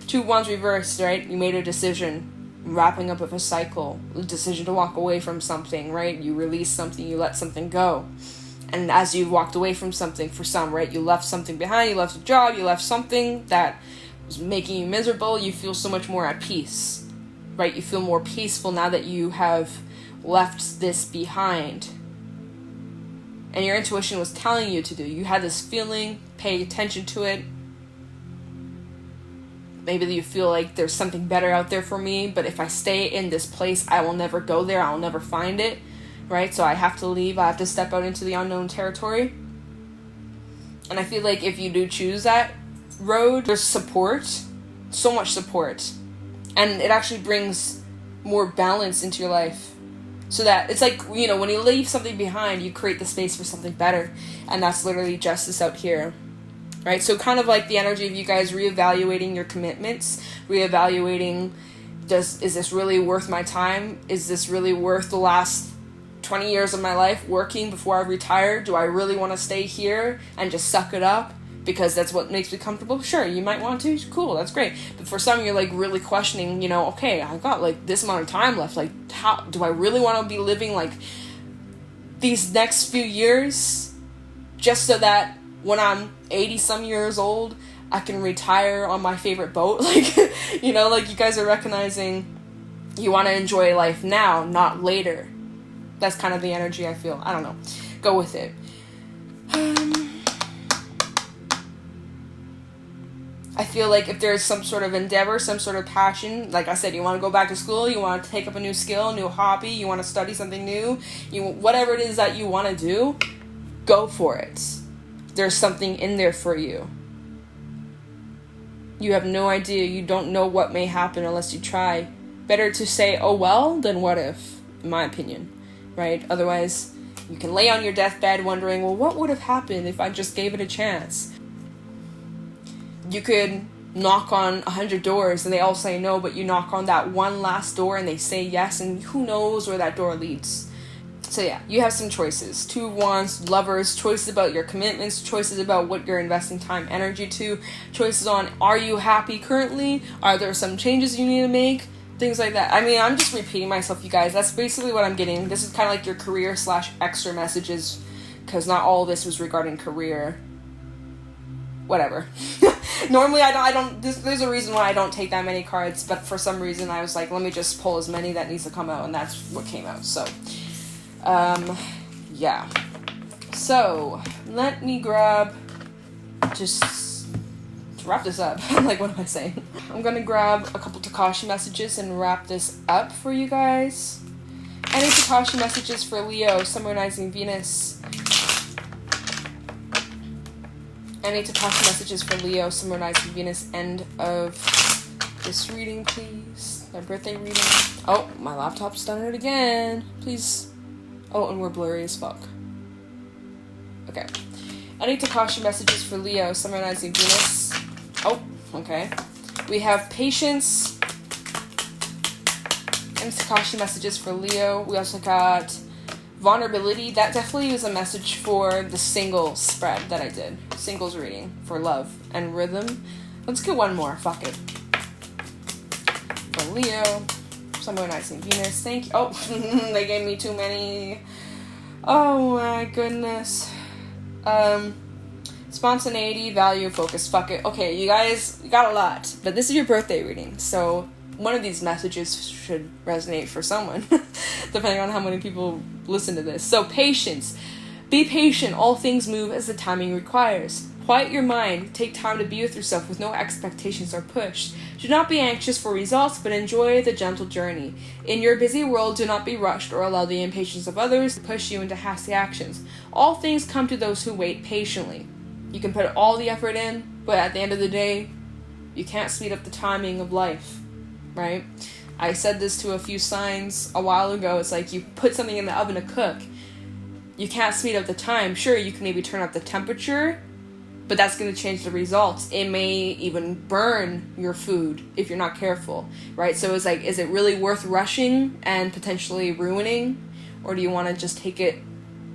2 Wands reversed, right? You made a decision, wrapping up of a cycle, a decision to walk away from something, right? You release something, you let something go. And as you walked away from something, for some, right, you left something behind, you left a job, you left something that was making you miserable, you feel so much more at peace, right? You feel more peaceful now that you have left this behind. And your intuition was telling you to do. You had this feeling, pay attention to it. Maybe you feel like there's something better out there for me, but if I stay in this place, I will never go there, I will never find it. Right? So I have to leave. I have to step out into the unknown territory. And I feel like if you do choose that road, there's support. So much support. And it actually brings more balance into your life. So that it's like, when you leave something behind, you create the space for something better. And that's literally justice out here. Right? So kind of like the energy of you guys reevaluating your commitments, reevaluating, is this really worth my time? Is this really worth the last 20 years of my life working before I retire? Do I really want to stay here and just suck it up because that's what makes me comfortable? Sure, you might want to. Cool, that's great. But for some, you're like really questioning, okay, I've got like this amount of time left. Like, how do I really want to be living like these next few years just so that when I'm 80 some years old, I can retire on my favorite boat? Like, like you guys are recognizing You want to enjoy life now, not later. That's kind of the energy I feel. I don't know. Go with it. I feel like if there's some sort of endeavor, some sort of passion, like I said, you want to go back to school, you want to take up a new skill, a new hobby, you want to study something new, whatever it is that you want to do, go for it. There's something in there for you. You have no idea. You don't know what may happen unless you try. Better to say, oh well, than what if, in my opinion, right? Otherwise, you can lay on your deathbed wondering, well, what would have happened if I just gave it a chance? You could knock on 100 doors and they all say no, but you knock on that one last door and they say yes, and who knows where that door leads. So yeah, you have some choices. 2 of Wands, Lovers, choices about your commitments, choices about what you're investing time, energy to, choices on, are you happy currently? Are there some changes you need to make? Things like that. I mean, I'm just repeating myself, you guys. That's basically what I'm getting. This is kind of like your career / extra messages, because not all of this was regarding career. Whatever. Normally I don't there's a reason why I don't take that many cards, but for some reason I was like, let me just pull as many that needs to come out, and that's what came out. So yeah. So let me grab, just to wrap this up. Like, what am I saying? I'm gonna grab a couple Tikashi messages and wrap this up for you guys. Any Tikashi messages for Leo, summarizing Venus? Any Tikashi messages for Leo, summarizing Venus, end of this reading, please. My birthday reading. Oh, my laptop's done it again. Please. Oh, and we're blurry as fuck. Okay. Any Tikashi messages for Leo, summarizing Venus? Oh, okay. We have patience. Any Tikashi messages for Leo? We also got vulnerability. That definitely was a message for the single spread that I did. Singles reading for love and rhythm. Let's get one more. Fuck it. For Leo, somewhere nice in Venus. Thank you. Oh, they gave me too many. Oh my goodness. Spontaneity, value, focus. Fuck it. Okay, you guys, you got a lot. But this is your birthday reading, so one of these messages should resonate for someone, depending on how many people listen to this. So, patience. Be patient. All things move as the timing requires. Quiet your mind. Take time to be with yourself with no expectations or push. Do not be anxious for results, but enjoy the gentle journey. In your busy world, do not be rushed or allow the impatience of others to push you into hasty actions. All things come to those who wait patiently. You can put all the effort in, but at the end of the day, you can't speed up the timing of life, right? I said this to a few signs a while ago. It's like you put something in the oven to cook. You can't speed up the time. Sure, you can maybe turn up the temperature, but that's going to change the results. It may even burn your food if you're not careful, right? So it's like, is it really worth rushing and potentially ruining? Or do you want to just take it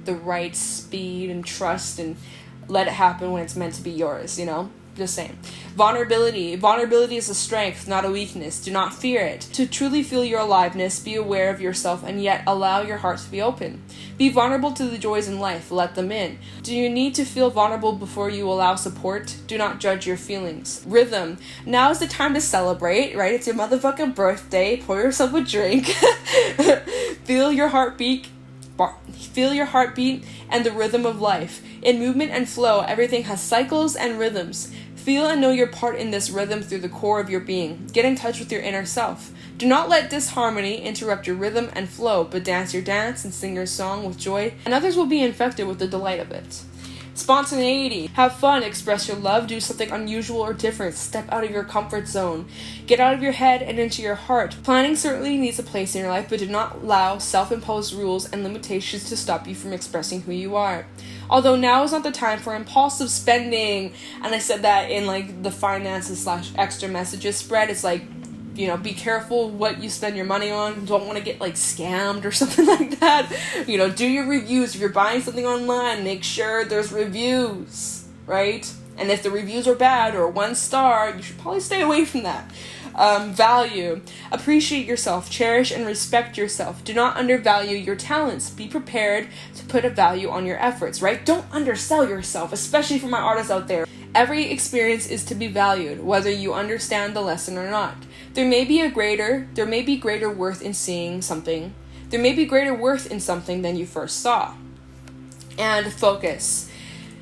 the right speed and trust and let it happen when it's meant to be yours, you know? Just saying. Vulnerability. Vulnerability is a strength, not a weakness. Do not fear it. To truly feel your aliveness, be aware of yourself and yet allow your heart to be open. Be vulnerable to the joys in life. Let them in. Do you need to feel vulnerable before you allow support? Do not judge your feelings. Rhythm. Now is the time to celebrate, right? It's your motherfucking birthday. Pour yourself a drink. Feel your heartbeat. Feel your heartbeat and the rhythm of life. In movement and flow, everything has cycles and rhythms. Feel and know your part in this rhythm through the core of your being. Get in touch with your inner self. Do not let disharmony interrupt your rhythm and flow, but dance your dance and sing your song with joy, and others will be infected with the delight of it. Spontaneity. Have fun, express your love, do something unusual or different, step out of your comfort zone. Get out of your head and into your heart. Planning certainly needs a place in your life, but do not allow self-imposed rules and limitations to stop you from expressing who you are. Although now is not the time for impulsive spending, and I said that in like the finances / extra messages spread. It's like, you know, be careful what you spend your money on. Don't want to get like scammed or something like that. You know, do your reviews. If you're buying something online, make sure there's reviews, right? And if the reviews are bad or 1 star, you should probably stay away from that. Value. Appreciate yourself. Cherish and respect yourself. Do not undervalue your talents. Be prepared to put a value on your efforts, right? Don't undersell yourself, especially for my artists out there. Every experience is to be valued, whether you understand the lesson or not. There may be greater worth in seeing something. There may be greater worth in something than you first saw. And focus.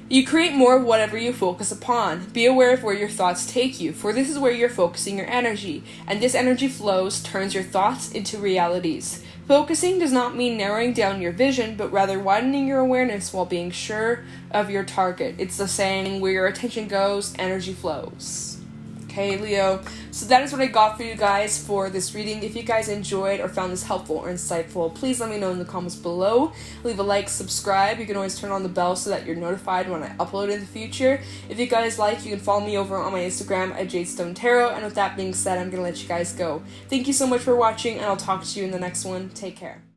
You create more of whatever you focus upon. Be aware of where your thoughts take you, for this is where you're focusing your energy, and this energy flows, turns your thoughts into realities. Focusing does not mean narrowing down your vision, but rather widening your awareness while being sure of your target. It's the saying, where your attention goes, energy flows. Okay, Leo. So that is what I got for you guys for this reading. If you guys enjoyed or found this helpful or insightful, please let me know in the comments below. Leave a like, subscribe. You can always turn on the bell so that you're notified when I upload in the future. If you guys like, you can follow me over on my Instagram at JadeStoneTarot. And with that being said, I'm going to let you guys go. Thank you so much for watching, and I'll talk to you in the next one. Take care.